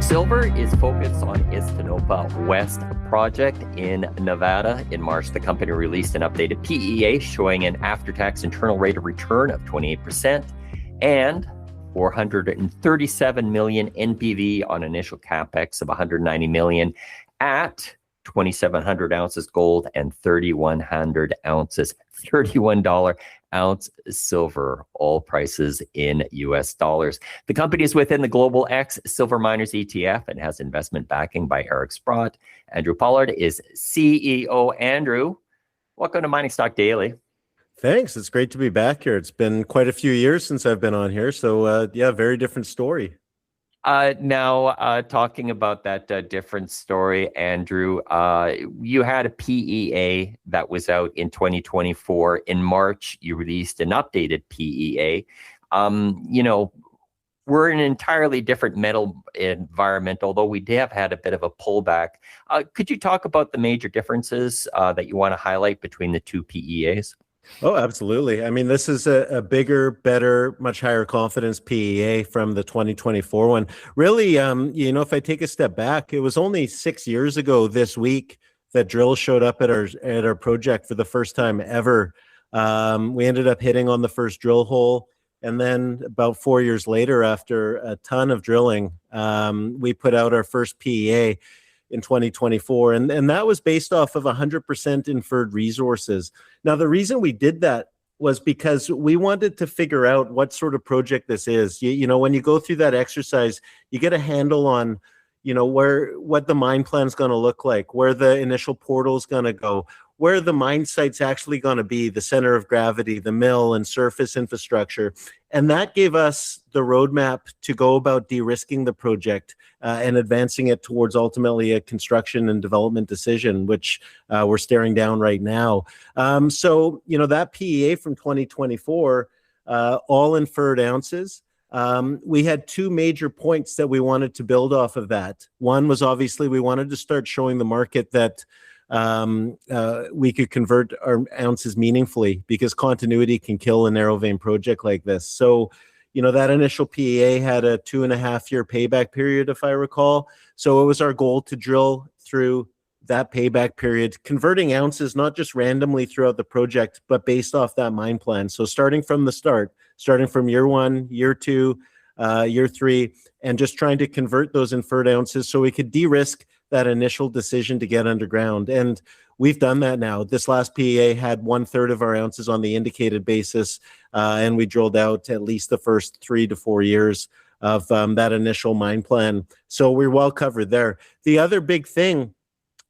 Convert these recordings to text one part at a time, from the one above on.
Silver is focused on its Tonopah West project in Nevada. In March, the company released an updated PEA showing an after-tax internal rate of return of 28% and 437 million NPV on initial capex of 190 million at 2,700 ounces gold and 3,100 ounces, $31 ounce silver, all prices in US dollars. The company is within the Global X Silver Miners ETF and has investment backing by Eric Sprott. Andrew Pollard is CEO. Andrew, welcome to Mining Stock Daily. Thanks. It's great to be back here. It's been quite a few years since I've been on here. So yeah, very different story. Now, talking about that different story, Andrew, you had a PEA that was out in 2024. In March, you released an updated PEA. We're in an entirely different metal environment, although we have had a bit of a pullback. Could you talk about the major differences that you want to highlight between the two PEAs? Oh, absolutely. I mean, this is a bigger, better, much higher confidence PEA from the 2024 one. Really, if I take a step back, it was only 6 years ago this week that drills showed up at our project for the first time ever. We ended up hitting on the first drill hole. And then about 4 years later, after a ton of drilling, we put out our first PEA in 2024. And that was based off of 100% inferred resources. Now, the reason we did that was because we wanted to figure out what sort of project this is. When you go through that exercise, you get a handle on, what the mine plan is going to look like, where the initial portal is going to go, where the mine site's actually going to be, the center of gravity, the mill and surface infrastructure. And that gave us the roadmap to go about de-risking the project and advancing it towards ultimately a construction and development decision, which we're staring down right now. That PEA from 2024, all inferred ounces, we had two major points that we wanted to build off of that. One was obviously we wanted to start showing the market that we could convert our ounces meaningfully, because continuity can kill a narrow vein project like this. So, that initial PEA had a 2.5-year payback period, if I recall. So it was our goal to drill through that payback period, converting ounces, not just randomly throughout the project, but based off that mine plan. So starting from the start, starting from year 1, year 2, year 3, and just trying to convert those inferred ounces so we could de-risk that initial decision to get underground. And we've done that now. This last PEA had 1/3 of our ounces on the indicated basis, and we drilled out at least the first 3 to 4 years of that initial mine plan. So we're well covered there. The other big thing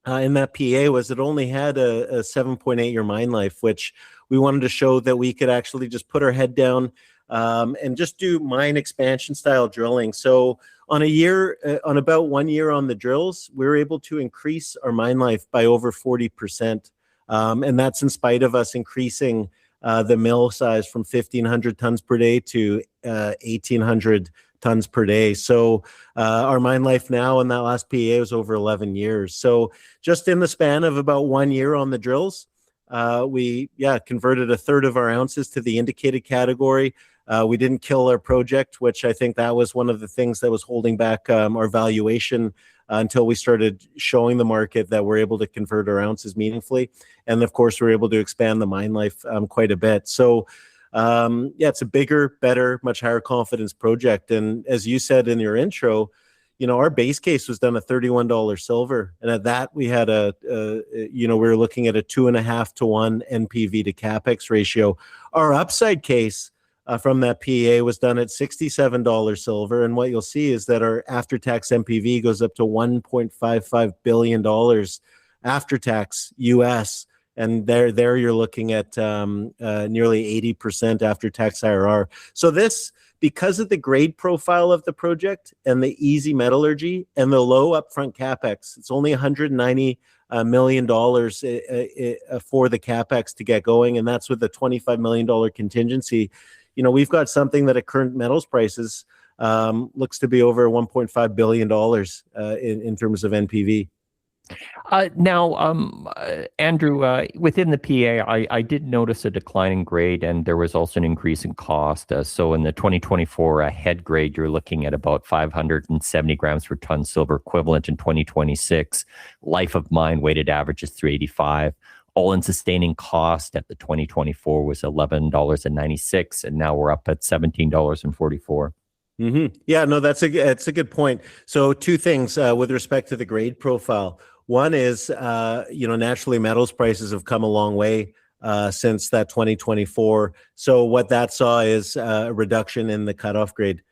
in that PEA was it only had a 7.8-year mine life, which we wanted to show that we could actually just put our head down and just do mine expansion style drilling. So on about 1 year on the drills, we were able to increase our mine life by over 40%. And that's in spite of us increasing the mill size from 1,500 tons per day to 1,800 tons per day. So our mine life now in that last PEA was over 11 years. So just in the span of about 1 year on the drills, we converted 1/3 of our ounces to the indicated category. We didn't kill our project, which I think that was one of the things that was holding back our valuation until we started showing the market that we're able to convert our ounces meaningfully. And of course, we're able to expand the mine life quite a bit. So it's a bigger, better, much higher confidence project. And as you said in your intro, our base case was done at $31 silver. And at that, we had we were looking at a 2.5 to 1 NPV to CapEx ratio. Our upside case from that PEA was done at $67 silver. And what you'll see is that our after-tax NPV goes up to $1.55 billion after-tax US. And there you're looking at nearly 80% after-tax IRR. So this, because of the grade profile of the project and the easy metallurgy and the low upfront CapEx, it's only $190 million for the CapEx to get going. And that's with a $25 million contingency. We've got something that at current metals prices looks to be over $1.5 billion in terms of NPV. Andrew, within the PEA, I did notice a decline in grade, and there was also an increase in cost. So in the 2024 head grade, you're looking at about 570 grams per ton silver equivalent in 2026. Life of mine weighted average is 385. All-in sustaining cost at the 2024 was $11.96, and now we're up at $17.44. Yeah, no, that's a good point. So two things with respect to the grade profile. One is, naturally metals prices have come a long way since that 2024. So what that saw is a reduction in the cutoff grade.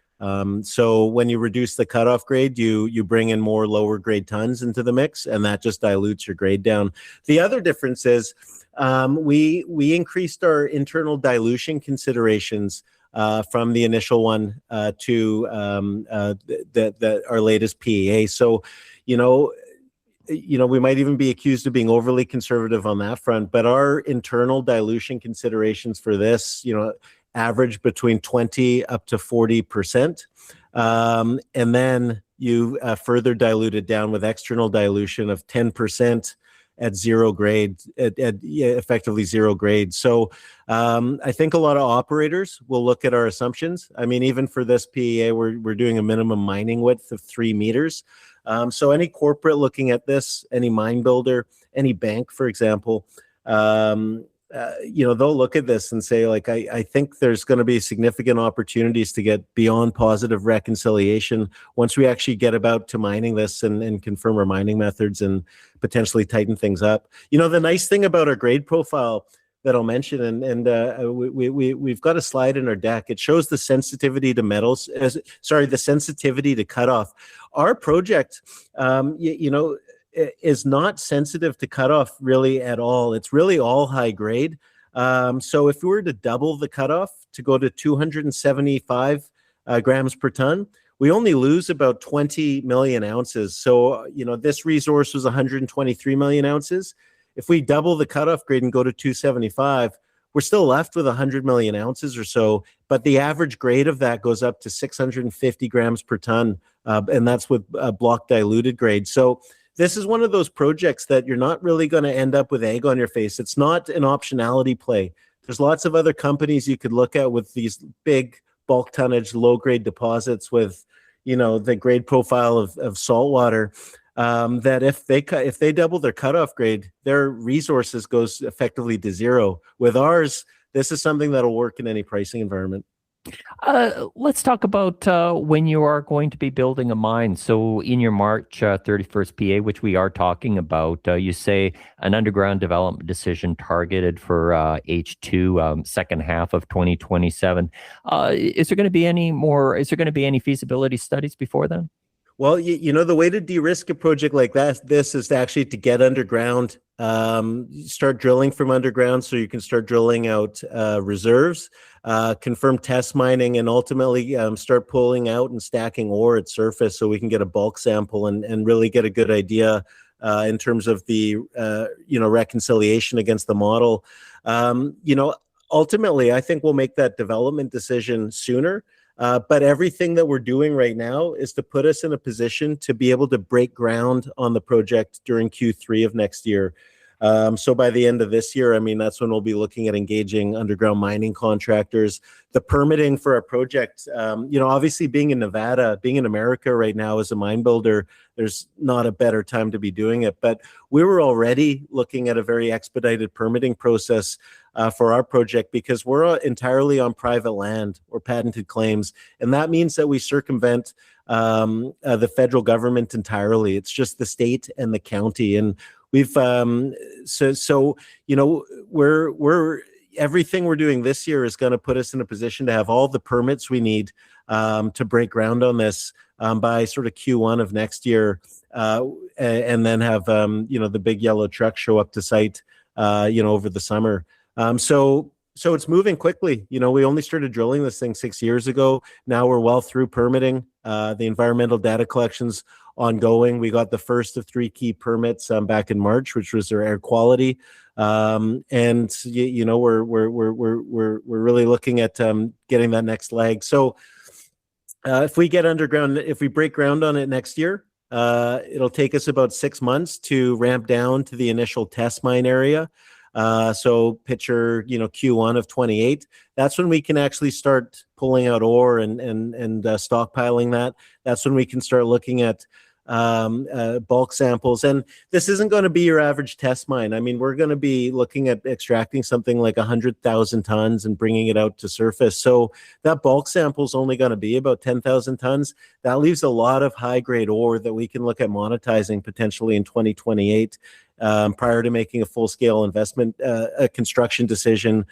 So when you reduce the cutoff grade, you bring in more lower grade tons into the mix, and that just dilutes your grade down. The other difference is we increased our internal dilution considerations from the initial one to our latest PEA. So, we might even be accused of being overly conservative on that front, but our internal dilution considerations for this, average between 20 up to 40%. And then you further dilute it down with external dilution of 10% at zero grade, effectively zero grade. So I think a lot of operators will look at our assumptions. I mean, even for this PEA, we're doing a minimum mining width of 3 meters. So any corporate looking at this, any mine builder, any bank, for example, they'll look at this and say, like, I think there's going to be significant opportunities to get beyond positive reconciliation once we actually get about to mining this and confirm our mining methods and potentially tighten things up. The nice thing about our grade profile that I'll mention, we've got a slide in our deck. It shows the sensitivity to metals, the sensitivity to cutoff. Our project, is not sensitive to cutoff really at all. It's really all high grade. So if we were to double the cutoff to go to 275 grams per ton, we only lose about 20 million ounces. So, this resource was 123 million ounces. If we double the cutoff grade and go to 275, we're still left with 100 million ounces or so, but the average grade of that goes up to 650 grams per ton, and that's with block diluted grade. So this is one of those projects that you're not really going to end up with egg on your face. It's not an optionality play. There's lots of other companies you could look at with these big bulk tonnage, low grade deposits with, the grade profile of saltwater. That if they double their cutoff grade, their resources goes effectively to zero. With ours, this is something that'll work in any pricing environment. Let's talk about when you are going to be building a mine. So in your March 31st PA, which we are talking about, you say an underground development decision targeted for H2, second half of 2027. Is there going to be any feasibility studies before then? Well, the way to de-risk a project like this is actually to get underground, start drilling from underground so you can start drilling out reserves, confirm test mining, and ultimately start pulling out and stacking ore at surface so we can get a bulk sample and really get a good idea in terms of the, reconciliation against the model. Ultimately, I think we'll make that development decision sooner. But everything that we're doing right now is to put us in a position to be able to break ground on the project during Q3 of next year. So by the end of this year, that's when we'll be looking at engaging underground mining contractors. The permitting for our project, obviously being in Nevada, being in America right now as a mine builder, there's not a better time to be doing it. But we were already looking at a very expedited permitting process for our project because we're entirely on private land or patented claims. And that means that we circumvent the federal government entirely. It's just the state and the county. And we've we're everything we're doing this year is going to put us in a position to have all the permits we need to break ground on this by sort of Q1 of next year, and then have the big yellow truck show up to site over the summer. So it's moving quickly. We only started drilling this thing 6 years ago. Now we're well through permitting. The environmental data collection's ongoing. We got the first of 3 key permits back in March, which was their air quality. And we're really looking at getting that next leg. So if we get underground, if we break ground on it next year, It'll take us about 6 months to ramp down to the initial test mine area. So picture, Q1 of 28. That's when we can actually start pulling out ore and stockpiling that. That's when we can start looking at bulk samples. And this isn't going to be your average test mine. I mean, we're going to be looking at extracting something like 100,000 tons and bringing it out to surface. So that bulk sample is only going to be about 10,000 tons. That leaves a lot of high grade ore that we can look at monetizing potentially in 2028. Prior to making a full-scale investment, a construction decision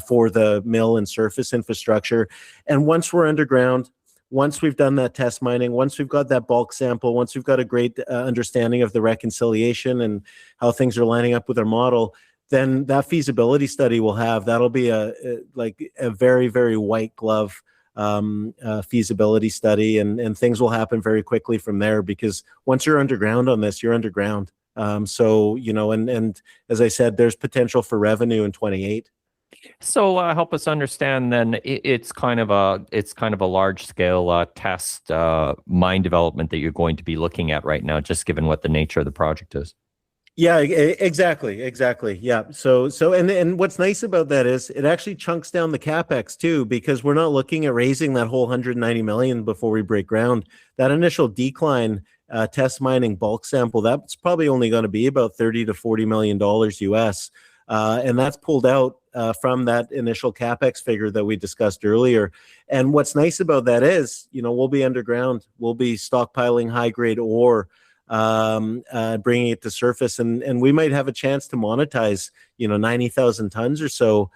for the mill and surface infrastructure. And once we're underground, once we've done that test mining, once we've got that bulk sample, once we've got a great understanding of the reconciliation and how things are lining up with our model, then that feasibility study that'll be a very, very white glove feasibility study, and things will happen very quickly from there, because once you're underground on this, you're underground. And as I said, there's potential for revenue in 28. So help us understand then. It's kind of a large scale test mine development that you're going to be looking at right now, just given what the nature of the project is. Yeah, exactly. Yeah. And what's nice about that is it actually chunks down the capex too, because we're not looking at raising that whole 190 million before we break ground. That initial decline test mining bulk sample, that's probably only going to be about 30 to 40 million dollars US, and that's pulled out from that initial capex figure that we discussed earlier. And what's nice about that is, we'll be underground, we'll be stockpiling high grade ore, bringing it to surface, and we might have a chance to monetize 90,000 tons or so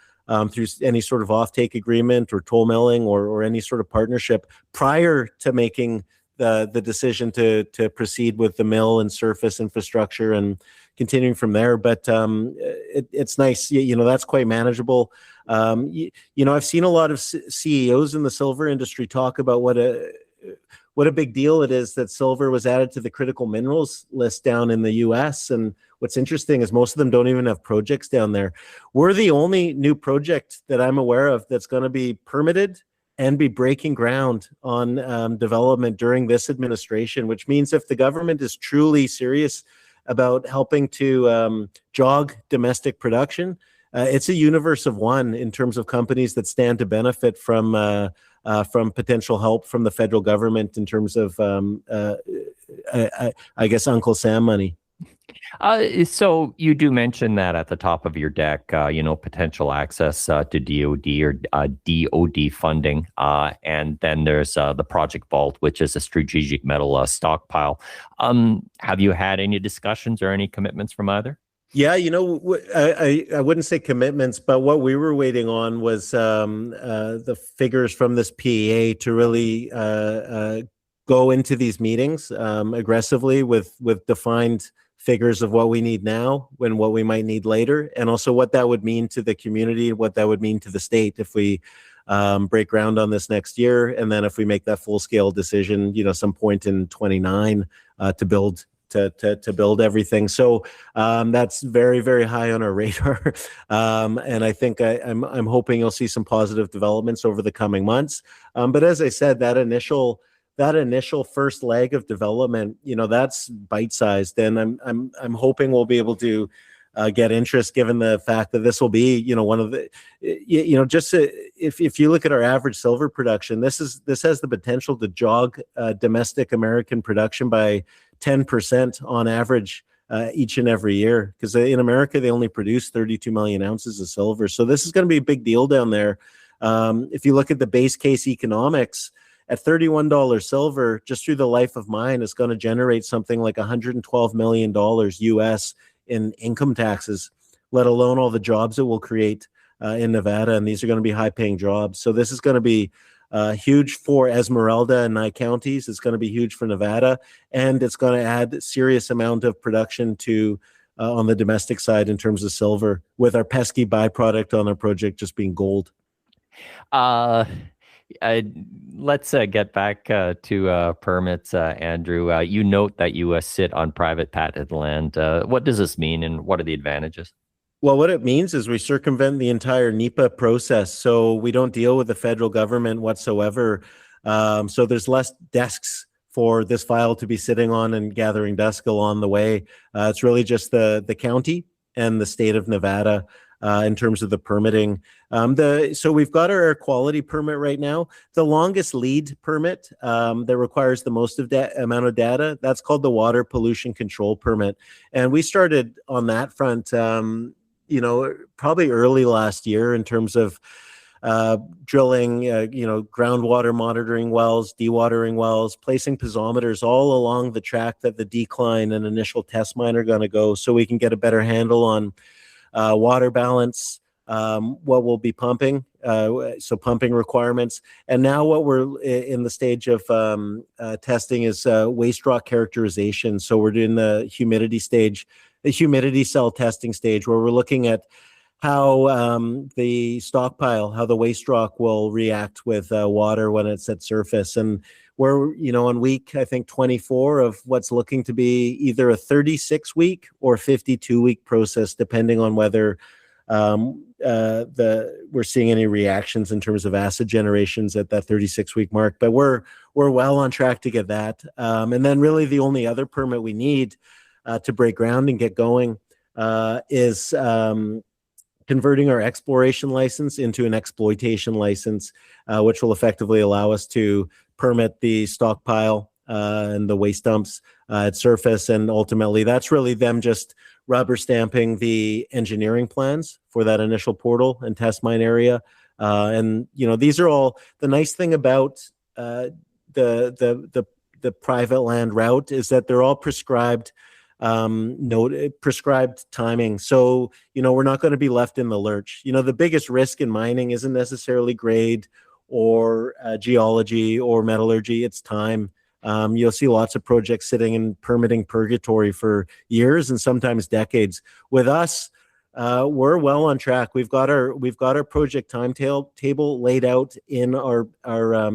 through any sort of offtake agreement or toll milling or any sort of partnership prior to making the decision to proceed with the mill and surface infrastructure and continuing from there. But it's nice, that's quite manageable. I've seen a lot of CEOs in the silver industry talk about what a big deal it is that silver was added to the critical minerals list down in the US. And what's interesting is most of them don't even have projects down there. We're the only new project that I'm aware of that's going to be permitted and be breaking ground on development during this administration, which means if the government is truly serious about helping to jog domestic production, it's a universe of one in terms of companies that stand to benefit from potential help from the federal government in terms of, I guess, Uncle Sam money. So you do mention that at the top of your deck, potential access to DOD or DOD funding. And then there's the Project Vault, which is a strategic metal stockpile. Have you had any discussions or any commitments from either? Yeah, I wouldn't say commitments, but what we were waiting on was the figures from this PEA to really go into these meetings aggressively with defined figures of what we need now and what we might need later, and also what that would mean to the community, what that would mean to the state if we break ground on this next year, and then if we make that full-scale decision, some point in 29 to build everything. So that's very, very high on our radar. And I think I'm hoping you'll see some positive developments over the coming months. But as I said, that initial first leg of development, that's bite-sized, and I'm hoping we'll be able to get interest, given the fact that this will be, one of the, if you look at our average silver production, this has the potential to jog domestic American production by 10% on average each and every year, because in America they only produce 32 million ounces of silver. So this is going to be a big deal down there. If you look at the base case economics, at $31 silver, just through the life of mine, it's going to generate something like $112 million US in income taxes, let alone all the jobs it will create in Nevada. And these are going to be high-paying jobs. So this is going to be huge for Esmeralda and Nye counties. It's going to be huge for Nevada, and it's going to add a serious amount of production to on the domestic side in terms of silver, with our pesky byproduct on our project just being gold. Let's get back to permits, Andrew. You note that you sit on private patented land. What does this mean, and what are the advantages? Well, what it means is we circumvent the entire NEPA process, so we don't deal with the federal government whatsoever. So there's less desks for this file to be sitting on and gathering dust along the way. It's really just the county and the state of Nevada in terms of the permitting. So we've got our air quality permit right now. The longest lead permit that requires the most amount of data, that's called the water pollution control permit. And we started on that front, probably early last year in terms of drilling, groundwater monitoring wells, dewatering wells, placing piezometers all along the track that the decline and initial test mine are going to go, so we can get a better handle on water balance, what we'll be pumping, so pumping requirements. And now what we're in the stage of testing is waste rock characterization. So we're doing the humidity cell testing stage, where we're looking at how the stockpile, how the waste rock will react with water when it's at surface. And we're, on week, I think, 24 of what's looking to be either a 36-week or 52-week process, depending on whether we're seeing any reactions in terms of acid generations at that 36-week mark. But we're well on track to get that. And then really the only other permit we need to break ground and get going is converting our exploration license into an exploitation license, which will effectively allow us to permit the stockpile and the waste dumps at surface. And ultimately, that's really them just rubber stamping the engineering plans for that initial portal and test mine area. And these are all the nice thing about the private land route is that they're all prescribed prescribed timing. So, we're not going to be left in the lurch. The biggest risk in mining isn't necessarily grade or geology or metallurgy, it's time. You'll see lots of projects sitting in permitting purgatory for years and sometimes decades. With us, we're well on track. We've got our project timetable laid out in our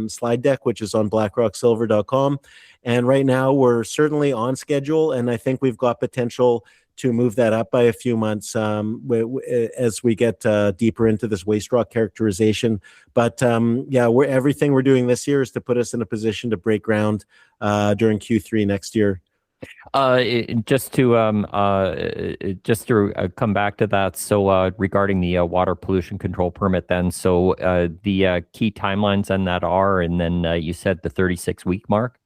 slide deck, which is on blackrocksilver.com. And right now we're certainly on schedule, and I think we've got potential to move that up by a few months as we get deeper into this waste rock characterization. But everything we're doing this year is to put us in a position to break ground during Q3 next year. Just to come back to that, so regarding the water pollution control permit, then, so the key timelines on that are, and then you said the 36-week mark.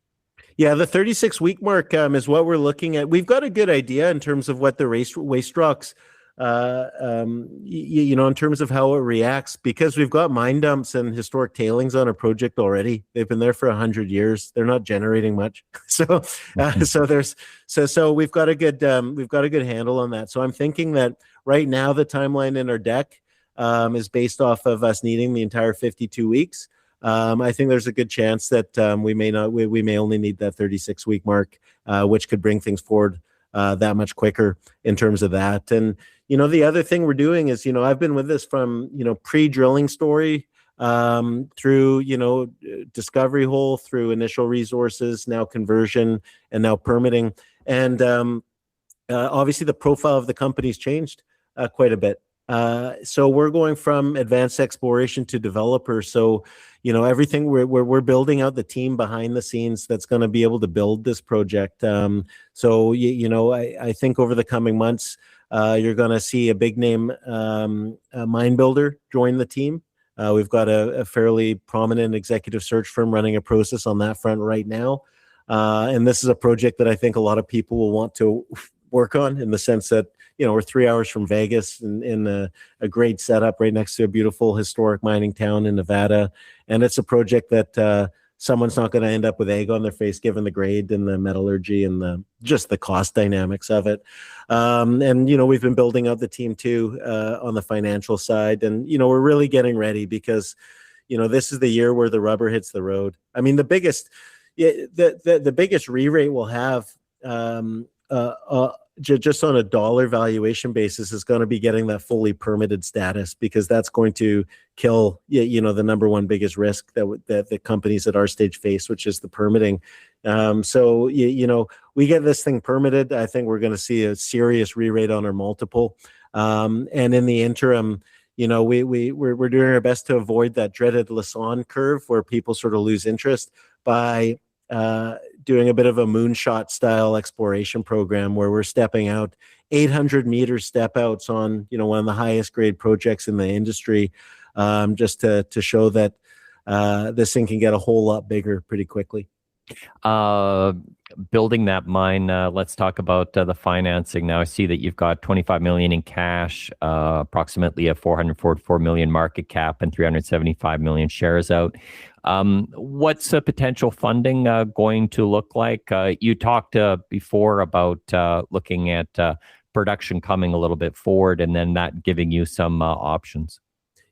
Yeah, the 36-week mark is what we're looking at. We've got a good idea in terms of what the waste rocks, in terms of how it reacts, because we've got mine dumps and historic tailings on a project already. They've been there for 100 years. They're not generating much, so we've got a good handle on that. So I'm thinking that right now the timeline in our deck is based off of us needing the entire 52 weeks. I think there's a good chance that we may only need that 36-week mark, which could bring things forward that much quicker in terms of that. And the other thing we're doing is, I've been with this from pre-drilling story through discovery hole, through initial resources, now conversion, and now permitting. And obviously the profile of the company's changed quite a bit. So we're going from advanced exploration to developer. So, everything we're building out the team behind the scenes that's going to be able to build this project. So, I think over the coming months, you're going to see a big name mine builder join the team. We've got a fairly prominent executive search firm running a process on that front right now. And this is a project that I think a lot of people will want to work on, in the sense that, we're 3 hours from Vegas in a great setup right next to a beautiful historic mining town in Nevada. And it's a project that someone's not going to end up with egg on their face, given the grade and the metallurgy and just the cost dynamics of it. And, we've been building out the team too on the financial side. And, we're really getting ready because, this is the year where the rubber hits the road. I mean, the biggest re-rate we'll have just on a dollar valuation basis is going to be getting that fully permitted status, because that's going to kill, the number one biggest risk that the companies at our stage face, which is the permitting. So, we get this thing permitted, I think we're going to see a serious re-rate on our multiple. And in the interim, we're doing our best to avoid that dreaded Lassonde curve where people sort of lose interest by doing a bit of a moonshot style exploration program where we're stepping out 800-meter step outs on, one of the highest grade projects in the industry, just to show that this thing can get a whole lot bigger pretty quickly. Building that mine, let's talk about the financing now. I see that you've got $25 million in cash, approximately a $444 million market cap, and 375 million shares out. What's potential funding going to look like? You talked before about looking at production coming a little bit forward, and then that giving you some options.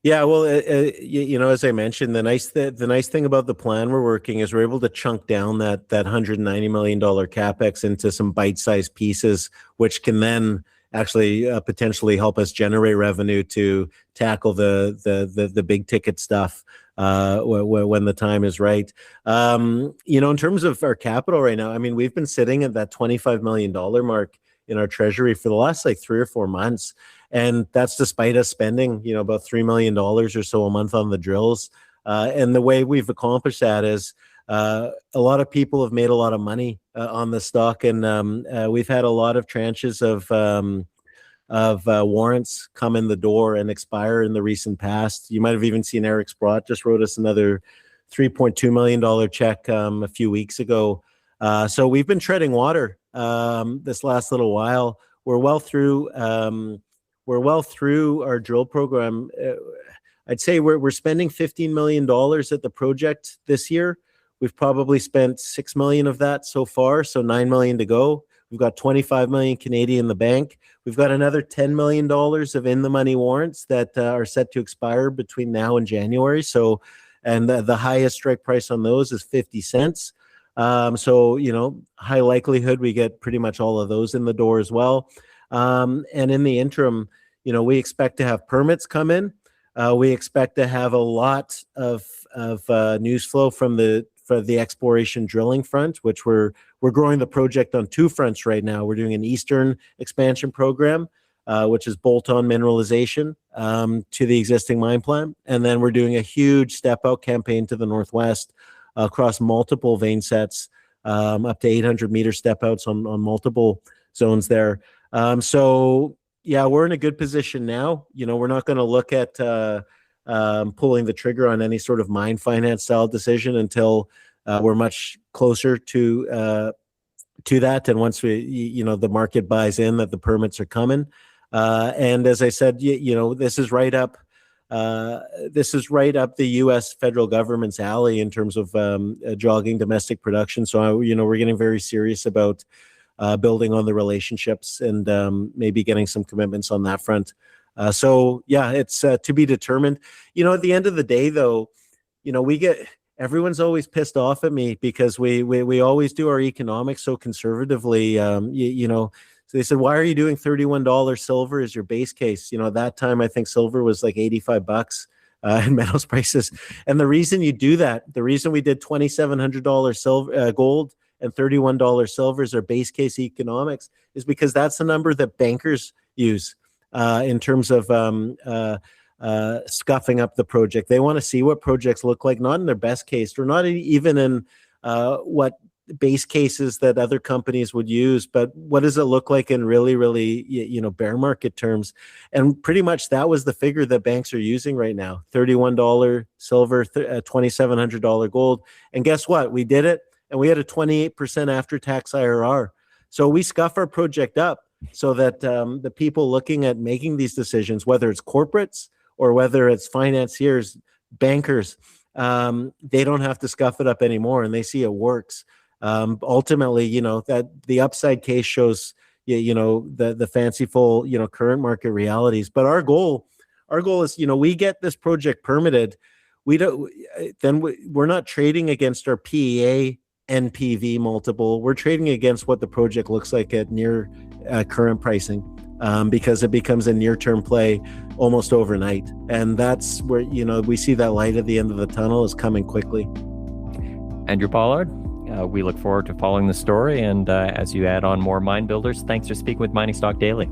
Yeah, well, as I mentioned, the nice thing about the plan we're working is we're able to chunk down that $190 million capex into some bite-sized pieces, which can then actually potentially help us generate revenue to tackle the big ticket stuff when the time is right. In terms of our capital right now, I mean, we've been sitting at that $25 million mark in our treasury for the last 3 or 4 months. And that's despite us spending, about $3 million or so a month on the drills. And the way we've accomplished that is a lot of people have made a lot of money on the stock. And we've had a lot of tranches of warrants come in the door and expire in the recent past. You might have even seen Eric Sprott just wrote us another $3.2 million check a few weeks ago. So we've been treading water this last little while. We're well through our drill program. I'd say we're spending $15 million at the project this year. We've probably spent $6 million of that so far, so $9 million to go. We've got 25 million Canadian in the bank. We've got another $10 million of in-the-money warrants that are set to expire between now and January. So, and the highest strike price on those is 50 cents. So, high likelihood we get pretty much all of those in the door as well. And in the interim, we expect to have permits come in. We expect to have a lot of news flow for the exploration drilling front, which we're growing the project on 2 fronts right now. We're doing an eastern expansion program, which is bolt-on mineralization to the existing mine plan. And then we're doing a huge step-out campaign to the northwest across multiple vein sets, up to 800-meter step-outs on multiple zones there. So, yeah, we're in a good position now. We're not going to look at pulling the trigger on any sort of mine finance style decision until we're much closer to that. And once the market buys in that the permits are coming. And as I said, this is right up the U.S. federal government's alley in terms of jogging domestic production. So, we're getting very serious about building on the relationships and maybe getting some commitments on that front. So, yeah, it's to be determined. At the end of the day, though, everyone's always pissed off at me because we always do our economics so conservatively. So they said, why are you doing $31 silver as your base case? At that time, I think silver was like $85 in metals prices. And the reason you do that, the reason we did $2,700 silver, gold, and $31 silver as our base case economics is because that's the number that bankers use in terms of scuffing up the project. They want to see what projects look like, not in their best case, or not even in what base cases that other companies would use, but what does it look like in really, really, bear market terms? And pretty much that was the figure that banks are using right now: $31 silver, $2,700 gold. And guess what? We did it. And we had a 28% after-tax IRR. So we scuff our project up so that the people looking at making these decisions, whether it's corporates or whether it's financiers, bankers, they don't have to scuff it up anymore, and they see it works. Ultimately, that the upside case shows, the fanciful, current market realities. But our goal is, we get this project permitted. We're not trading against our PEA NPV multiple. We're trading against what the project looks like at near current pricing, because it becomes a near-term play almost overnight. And that's where, we see that light at the end of the tunnel is coming quickly. Andrew Pollard, we look forward to following the story. And as you add on more mine builders, thanks for speaking with Mining Stock Daily.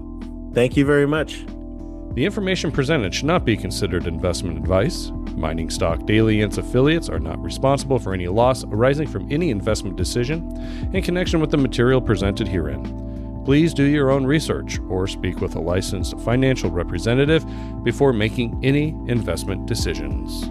Thank you very much. The information presented should not be considered investment advice. Mining Stock Daily and its affiliates are not responsible for any loss arising from any investment decision in connection with the material presented herein. Please do your own research or speak with a licensed financial representative before making any investment decisions.